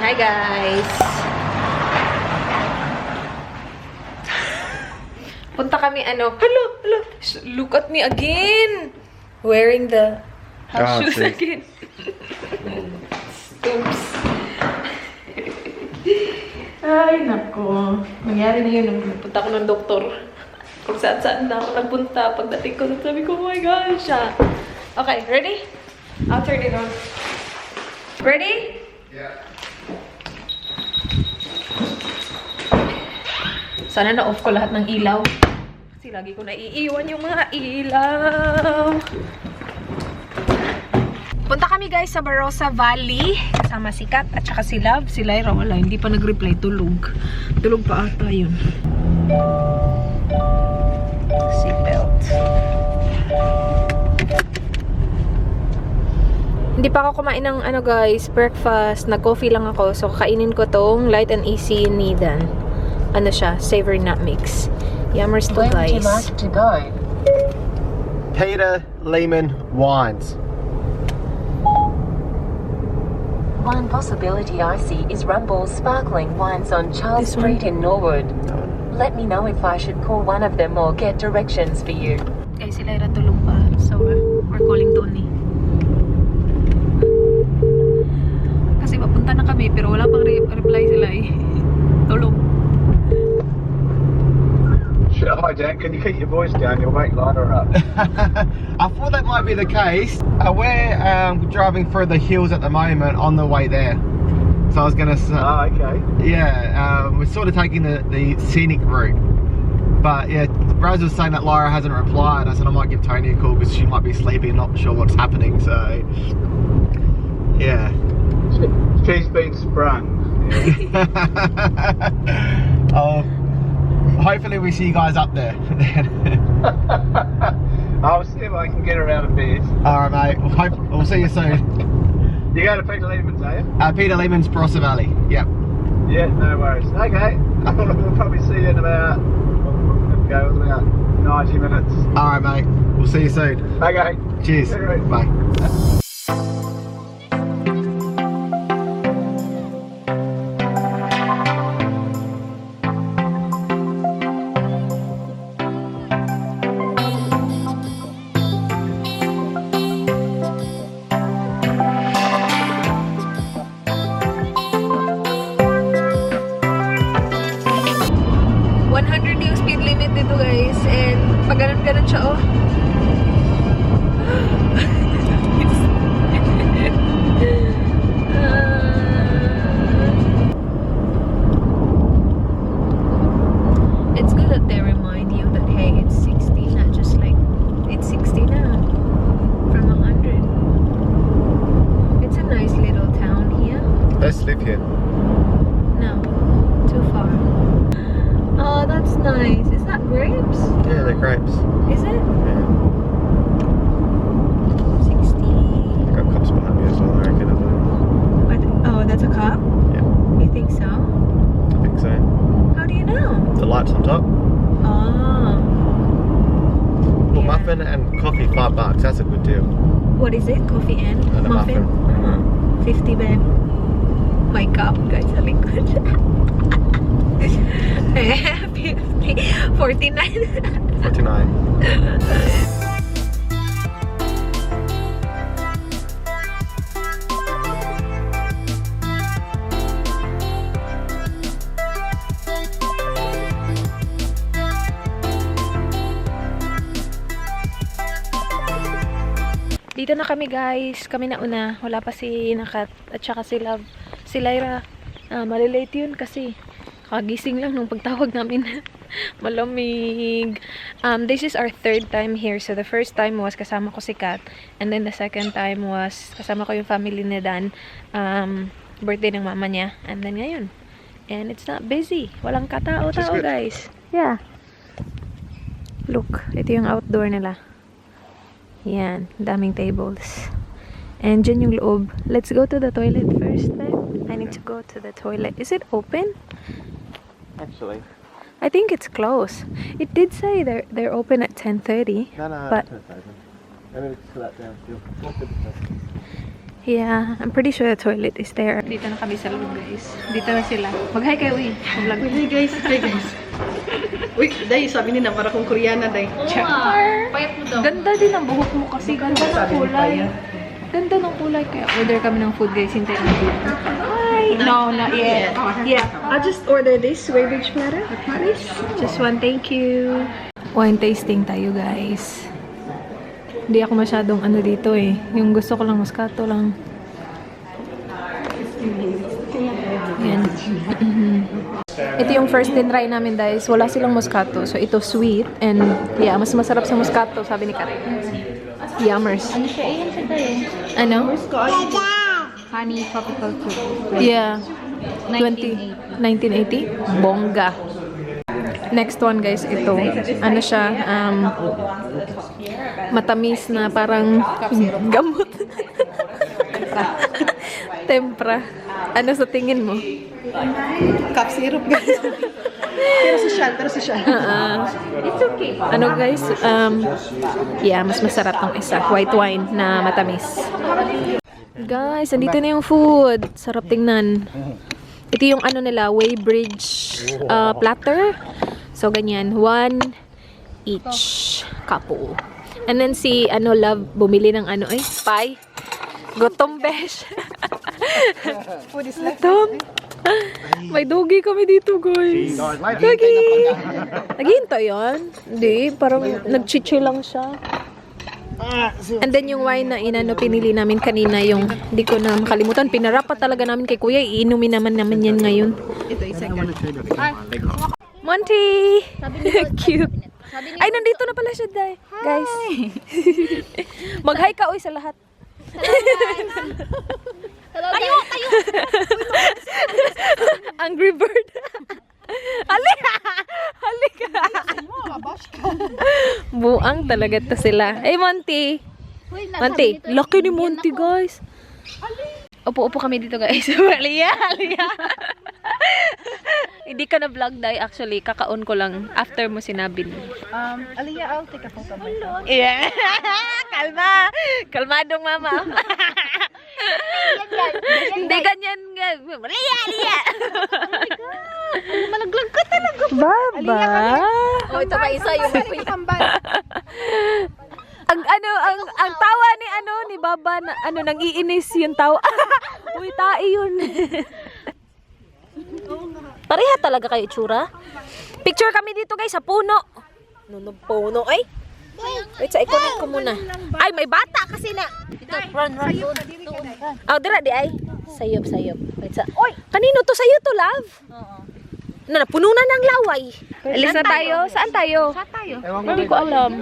Hi guys! Punta kami hello! Look at me again! Wearing the house shoes again. Oops. Ay, nako. Nangyari na yun nung punta ko ng doktor. Kung saan-saan na ako nagpunta. Pagdating ko, sabi ko, oh my gosh. Okay, ready? I'll turn it on. Ready? Yeah. Sana na-off ko lahat ng ilaw. Kasi lagi ko naiiwan yung mga ilaw. Punta kami guys sa Barossa Valley. Kasama si Kat at saka si Love. Si Lyra wala, hindi pa nag-reply. Tulog. Tulog pa ata yun. Seatbelt. Hindi pa ako kumain ng guys, breakfast. Nag-coffee lang ako. So kainin ko tong Light and Easy Nidan. Ano siya? Savory nut mix. Yummers to guys. Where would you like to go? Peter Lehman Wines. One possibility I see is Rumble's Sparkling Wines on Charles This one? Street in Norwood. Let me know if I should call one of them or get directions for you. Guys, si Lyra tulog pa. So, we're calling Tony. Kasi papunta na kami, pero wala pang reply sila eh. Tulog. Hi Dan, can you keep your voice down? You'll make Lana up. I thought that might be the case. We're driving through the hills at the moment on the way there. So I was going to say, Oh, okay. yeah, we're sort of taking the scenic route. But yeah, Raz was saying that Lyra hasn't replied. I said I might give Tony a call because she might be sleeping, not sure what's happening. So yeah. She's been sprung. Oh, hopefully we see you guys up there. I'll see if I can get around a bit. All right, mate. We'll see you soon. You go to Peter Lehman's, are you? Peter Lehman's, Barossa Valley. Yep. Yeah, no worries. Okay. We'll probably see you in about 90 minutes. All right, mate. We'll see you soon. Okay. Cheers. See you later. Bye. Yung speed limit dito guys, and pag ganun siya it's good that they remind you that hey, it's 60, not just like it's 60 na from 100. It's a nice little town here. Let's live here. No, too far. Oh, that's nice. Is that grapes? Yeah, they're grapes. Is it? Yeah. 60. I've got cops behind me as well, I reckon. What? Oh, that's a cup? Yeah, You think so? I think so. How do you know? The lights on top. Oh. Well, Yeah. muffin and coffee, $5. That's a good deal. What is it? Coffee and And a muffin. 50 ben. My cup, guys. Sa likod. 50. 49. 49. Dito na kami guys. Kami na una. Wala pa si Nakat at saka si Love. Si Lyra. Malilate yun kasi kagising lang nung pagtawag namin. Malamig. This is our third time here. So the first time was kasama ko si Kat. And then the second time was kasama ko yung family ni Dan. Birthday ng mama niya. And then ngayon. And it's not busy. Walang katao-tao guys. Yeah. Look. Ito yung outdoor nila. Yan, daming tables. And dyan yung loob. Let's go to the toilet first time. I need to go to the toilet. Is it open? Actually. I think it's closed. It did say they're open at 10:30. No, But it's open. Let me just pull that down. Yeah, I'm pretty sure the toilet is there. Dito na kami sa loob, guys. Dito na sila. Mag-hi kayo, uy. Mag-vlog. Hi guys, hi guys. Uy, Day, sabi ni na para kung Koreana, Day. Payat mo daw. Ganda din ang buhok mo kasi. Ganda ng kulay. Ganda ng kulay. Kaya order kami ng food, guys. Hintayin natin. Hi! No, not yet. Yeah. I'll just order this Weybridge platter. Please. Just one, thank you. Wine tasting tayo, guys. Hindi ako masyadong ano dito eh. Yung gusto ko lang Moscato lang. Yan. Ito yung first din try namin, guys. Wala silang Moscato. So, ito sweet. And, yeah, mas masarap sa Moscato, sabi ni Karen. Yummers. Ano? Honey tropical fruit. Yeah. 1980? Bongga. Next one, guys, ito. Ano siya? Matamis na parang gamot. Tempra. Ano sa tingin mo? Cup syrup, guys. pero social. It's okay. Ano, guys? Yeah, mas masarap tong isa. White wine na matamis. Guys, andito na yung food. Sarap tingnan. Ito yung ano nila, Weybridge platter. So, ganyan. 1 each couple. And then si, Love, bumili ng pie. Gutom, besh. Food is left. Gutom. May doggy kami dito, guys. Doggy! Naghihintay yan? Hindi, parang nag-chichi lang siya. And then yung wine na pinili namin kanina, yung hindi ko na makalimutan, pinarapat talaga namin kay Kuya, iinumin naman yan ngayon. Ito, isa ka. Monty! Cute. Ay, nandito na pala siya, guys. Mag-hi ka, uy, sa lahat. Tayo! Angry bird. Halika! Halika! Buang talaga to sila. Hey, Monty! Monty, laki ni Monty, guys. Upo kami dito, guys. Aliyah! Hindi ka na vlog, Day. Actually, kakaon ko lang after mo sinabi. Aliyah, I'll take a photo. Yeah. Kalma. Kalmadong mama. Hindi ganyan. Aliyah. Malaglag ka talaga. Baba. Oh, ito pa isa yung ang tawa ni Baba na nang iinis yung tawa. Uy, tae yun. Pareha talaga kayo itsura. Picture kami dito, guys, sa puno. Nunog puno ay. Wait, sa iconic ko muna. Ay, may bata kasi na. Ito, run. Oh, dira di ay. Sayop. Wait, oy, kanino to sa'yo to, Love? Oo. Puno na ng laway. Alis na tayo. Saan tayo? Saan tayo? Hindi ko alam.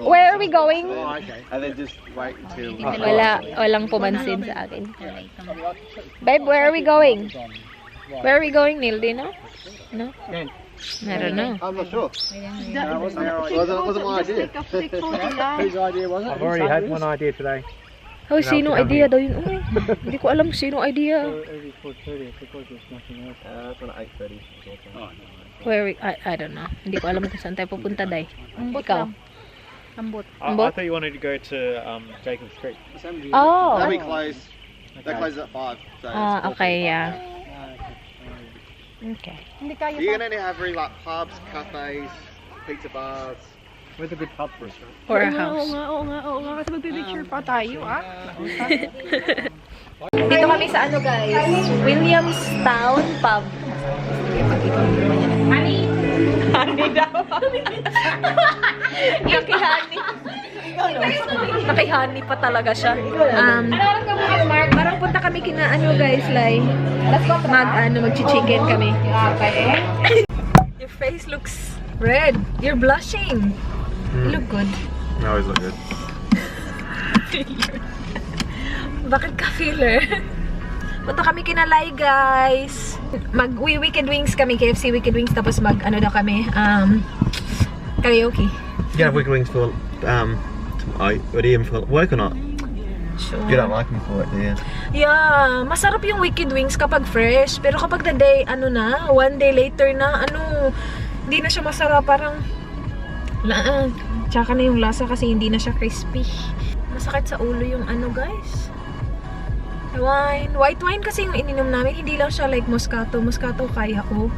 Where are we going? Oh, okay. And then just wait until... Walang pumansin sa akin. Babe, where are we going? Where are we going, Neil? Do you know? No? I don't know. I'm not sure. It wasn't my idea. Whose idea was it? I've already had one idea today. Oh, sinong idea daw yun? Uy, hindi ko alam sinong idea. That's on 8:30. Where we, I don't know. Hindi ko alam kung saan tayo pupunta, Day. Ikaw? Ambot. I thought you wanted to go to Jacob Street. Oh. That'll be closed. That closes at 5. So it's Okay, yeah. Okay. You're gonna have really like pubs, cafes, pizza bars. Where's a good pub restaurant? For a house. Oo nga. Kasi magpipicture pa tayo, Dito kami sa guys? Williamstown Pub. Honey daw. Nakihani pa talaga siya. Parang punta kami kina guys, like mag-chicken kami. Your face looks red. You're blushing. You look good. I always look good. Bakit ka filler? Punta kami kinalay, guys. Wicked Wings kami, KFC Wicked Wings, tapos daw kami, karaoke. You have wicked wings for Ian for work or not? Sure. You don't like them for it, do you? Yeah, masarap yung Wicked Wings kapag fresh, pero kapag the day, one day later na, hindi na siya masarap, parang tsaka na yung lasa kasi hindi na siya crispy. Masakit sa ulo yung ano, guys. Wine. White wine kasi yung ininom namin. Hindi lang siya like Moscato. Moscato kaya ko.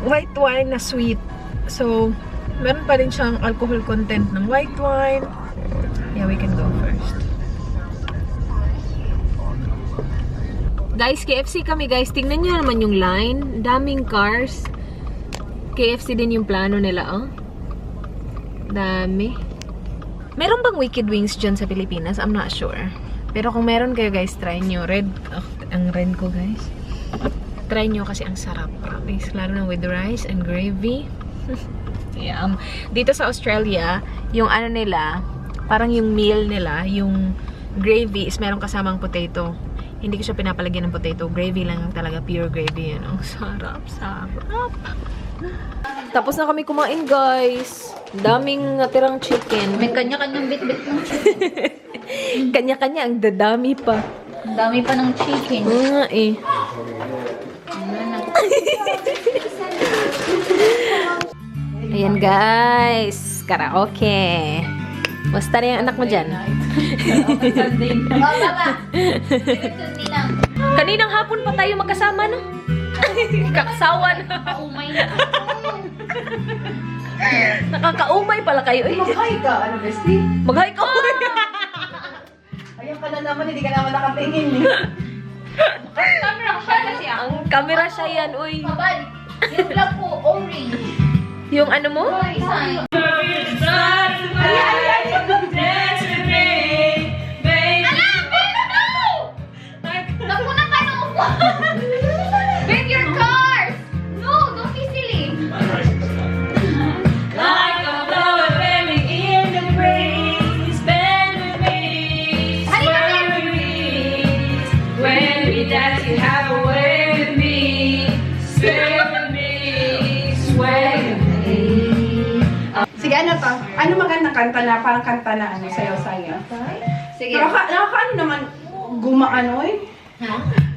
White wine na sweet. So, meron pa rin siyang alcohol content ng white wine. Yeah, we can go first. Guys, KFC kami, guys. Tingnan nyo naman yung line. Daming cars. KFC din yung plano nila, oh. Dami. Meron bang Wicked Wings dyan sa Pilipinas? I'm not sure. Pero kung meron kayo, guys, try nyo. Red, ang red ko, guys. Try nyo kasi ang sarap. Promise. Lalo na with rice and gravy. Yeah. Dito sa Australia, yung ano nila, parang yung meal nila, yung gravy is merong kasamang potato. Hindi ko siya pinapalagyan ng potato. Gravy lang talaga. Pure gravy. Yun. Ang sarap. Sarap. Tapos na kami kumain, guys. Daming natirang chicken. May kanya-kanyang bit-bit ng Kanya-kanya. Ang dadami pa. Ang dami pa ng chicken. Nga eh. Ayan, guys. Karaoke. Basta na yung anak mo dyan. Baba! Kaninang hapon pa tayo magkasama, no? Kaksawan. Paumay na. Nakakaumay pala kayo. Eh. Mag-hi ka, ano, bestie? Mag-hi ka. Ayun ka na naman, hindi ka naman nakatingin. Camera siya kasi Ang camera siya yan, uy. Mabal. Yung lang po, orange. Yung ano mo? Sign. Naku na ka no! Babe, your cars! No, don't be silly! Sige, ano to? Ano magandang kanta na, parang kanta na, ano, sayo-sayo? Sige. Nakaka-ano naman, gumaan, oy?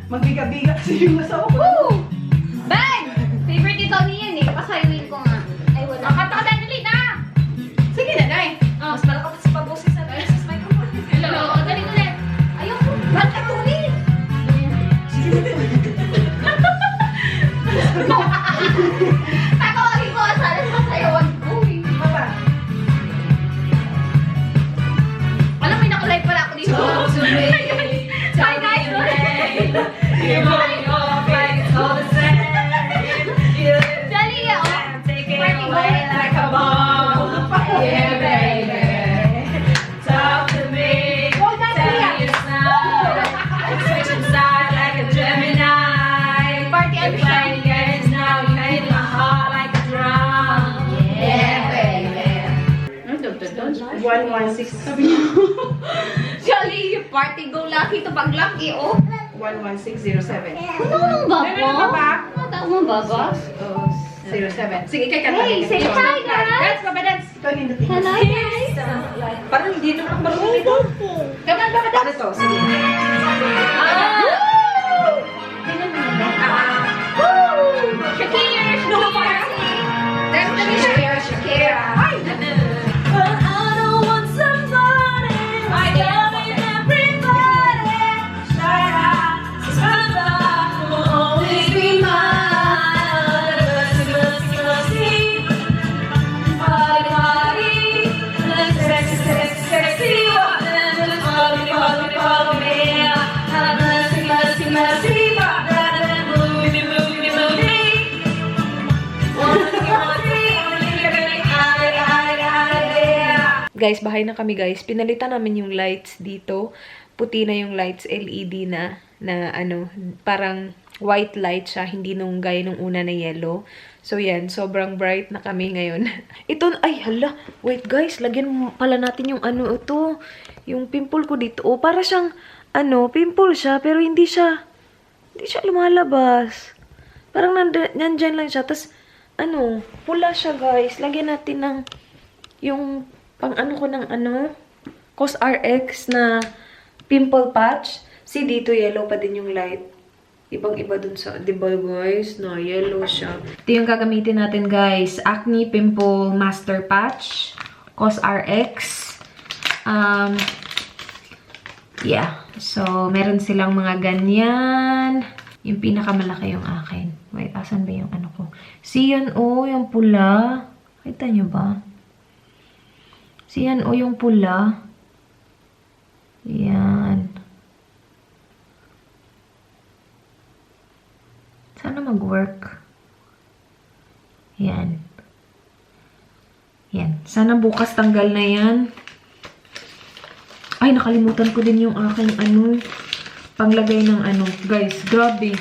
Magbiga-biga kasi yung asawa ko. Bag! Favorite ito niyan eh. Pasayuin ko nga. Ay, wala. Kanta ka dali na! Sige na, Nay. Mas malakot sa pag-usis na tayo sa microphone. Hello, dali ulit. Ayoko. Ba't ka tuloy? Tatawagin ko sana sa sayawan ko eh. Baba. Alam, may nakalive pala ako dito. Hi guys! Dali oh! Party go! Hold on, Kuya. Party and Ano to? 116. Sabi niya. Jolly, party go lucky to pag lucky oh. 11607. Ano nung baba? Ano nung baba? Ano nung baba? 07. Sige, kay kanta. Hey, say hi guys! Dance, Baba, dance. Ikaw nindutin. Hello guys! Parang hindi naman marunong ito. Come on, Baba, dance. to? Sige. Shakira! Dance na ni Shakira, Shakira. Ay! Guys, bahay na kami, guys. Pinalitan namin yung lights dito. Puti na yung lights, LED na ano, parang white light siya, hindi nung gaya nung una na yellow. So, yan, sobrang bright na kami ngayon. Ito, ay, hala, wait guys, lagyan pala natin yung ano, ito, yung pimple ko dito. Oh, para siyang, ano, pimple siya, pero hindi siya lumalabas. Parang nandyan lang siya. Tapos, ano, pula siya, guys. Lagyan natin ng, yung, pang ano ko ng ano, COSRX na pimple patch. See, dito yellow pa din yung light. Ibang-iba dun sa, diba guys, na yellow siya. Ito yung gagamitin natin, guys. Acne Pimple Master Patch. COSRX. Yeah. So, meron silang mga ganyan. Yung pinakamalaki yung akin. Wait, asan ba yung ano ko? See yan, oh, yung pula. Kita nyo ba? See yan, oh, yung pula. Yan. Sana mag-work. Yan. Yan. Sana bukas tanggal na yan. Ay, nakalimutan ko din yung aking panglagay ng Guys, grabe.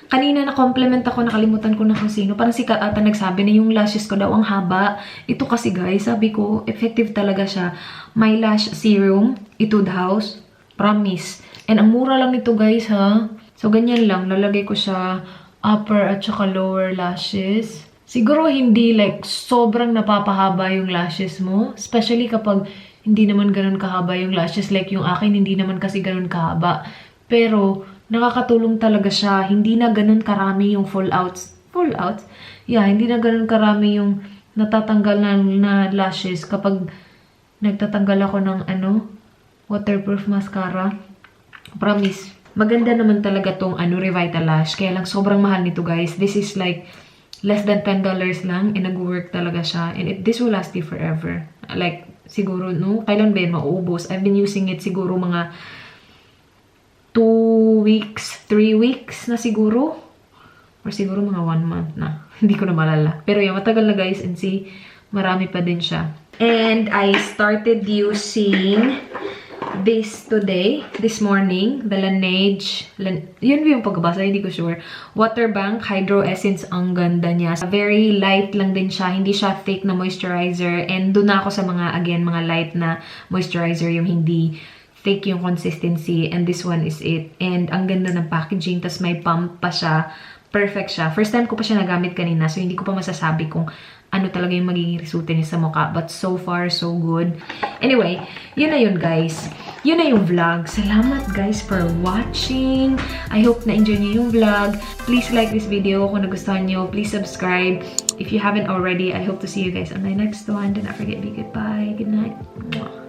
Kanina na-compliment ako, nakalimutan ko na kung sino. Parang si Kat ata nagsabi na yung lashes ko daw ang haba. Ito kasi guys, sabi ko, effective talaga siya. My Lash Serum, Etude House. Promise. And ang mura lang nito guys ha. So, ganyan lang. Lalagay ko siya upper at saka lower lashes. Siguro hindi like sobrang napapahaba yung lashes mo. Especially kapag hindi naman ganun kahaba yung lashes. Like yung akin, hindi naman kasi ganun kahaba. Pero, nakakatulong talaga siya. Hindi na ganun karami yung fallouts. Fallouts? Yeah, hindi na ganun karami yung natatanggal na lashes kapag nagtatanggal ako ng waterproof mascara. Promise. Maganda naman talaga tong Revitalash. Kaya lang sobrang mahal nito guys. This is like less than $10 lang and nag-work talaga siya. And this will last you forever. Like, siguro, no? Kailan ba yun mauubos? I've been using it siguro mga 2 weeks, 3 weeks na siguro. Or siguro mga 1 month na. Hindi ko na malala. Pero yung matagal na guys and see, marami pa din siya. And I started using this today, this morning. The Laneige. Yun yung pagbabasa, hindi ko sure. Water Bank Hydro Essence. Ang ganda niya. Very light lang din siya. Hindi siya thick na moisturizer. And doon na ako sa mga, again, mga light na moisturizer. Yung hindi thick yung consistency. And this one is it. And ang ganda ng packaging. Tas may pump pa siya. Perfect siya. First time ko pa siya nagamit kanina. So, hindi ko pa masasabi kung ano talaga yung magiging resulta niya sa mukha. But so far, so good. Anyway, yun na yun guys. Yun na yung vlog. Salamat guys for watching. I hope na-enjoy niyo yung vlog. Please like this video kung nagustuhan niyo. Please subscribe. If you haven't already, I hope to see you guys on my next one. Do not forget to be goodbye. Good night. Mwah.